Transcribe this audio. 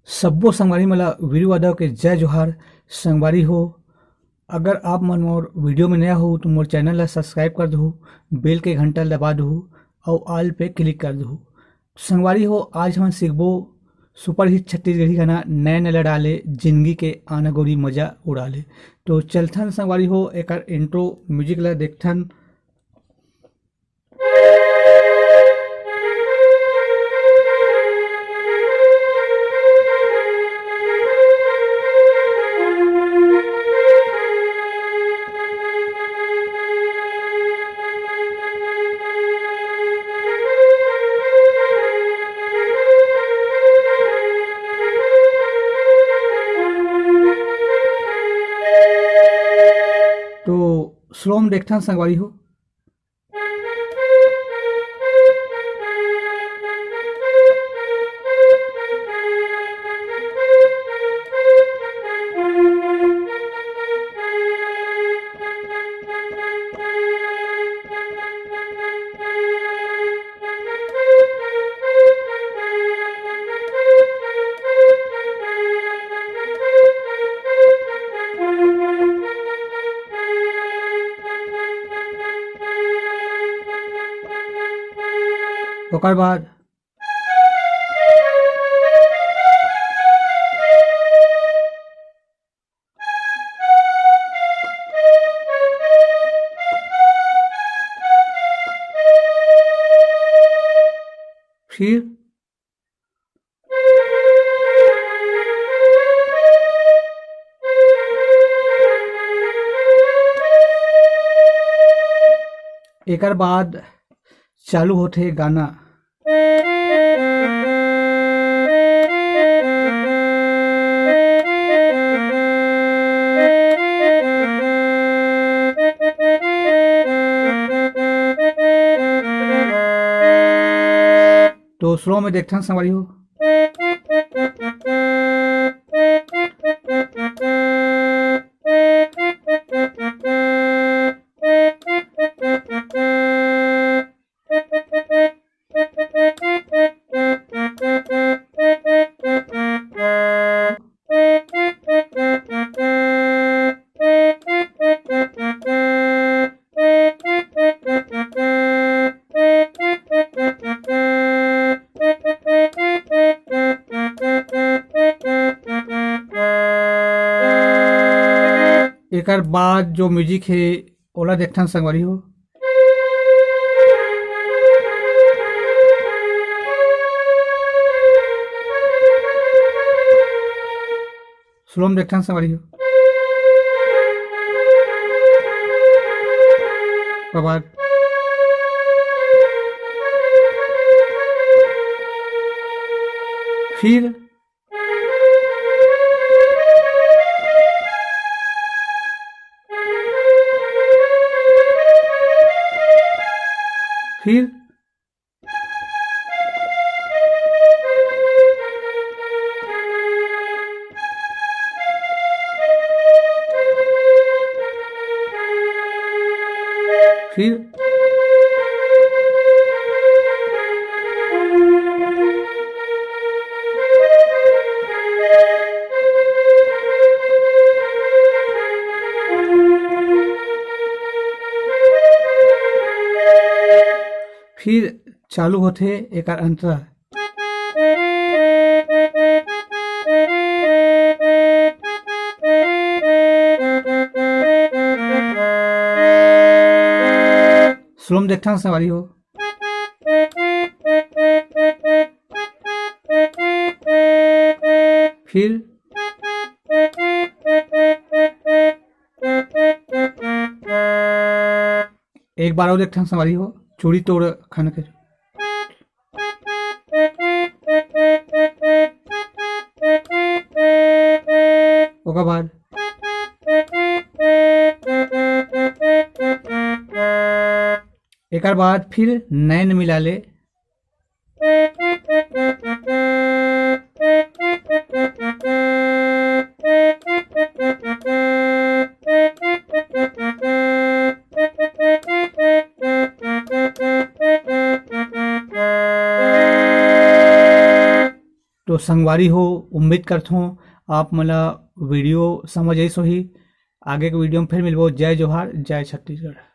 सब्बो संगवारी मला वीडियो आदाब के जय जोहार। संगवारी हो, अगर आप मन मोर वीडियो में नया हो तो मोर चैनल ला सब्सक्राइब कर दहु, बेल के घंटा दबा दहु और ऑल पे क्लिक कर दहु। संगवारी हो, आज हम सीखबो सुपर हिट छत्तीसगढ़ी गाना नए नए डाले जिंदगी के आना गोरी मजा उड़ाले। तो चलथन संगवारी हो, एक इंट्रो म्यूजिक ला देखथन। तो स्लो में देखथन संगवारी हो। ओकर बाद फिर एकर बाद चालू होथे गाना। तो स्लो में देखथन संगवारी हो। एकर बाद जो म्यूजिक है ओला देखथन संगवारी हो। स्लो में देखथन संगवारी हो। ओकर बाद फिर फिर फिर फिर चालू होथे एकर अंतरा। स्लो में देखथन संगवारी हो। फिर एक बार और देखथन संगवारी हो। चूड़ी तोड़ खाना के ओकर बाद एकर बाद फिर नैन मिला ले। तो संगवारी हो, उम्मीद करता हूँ आप मला वीडियो समझ आई सो ही। आगे के वीडियो में फिर मिलबो। जय जोहार, जय छत्तीसगढ़।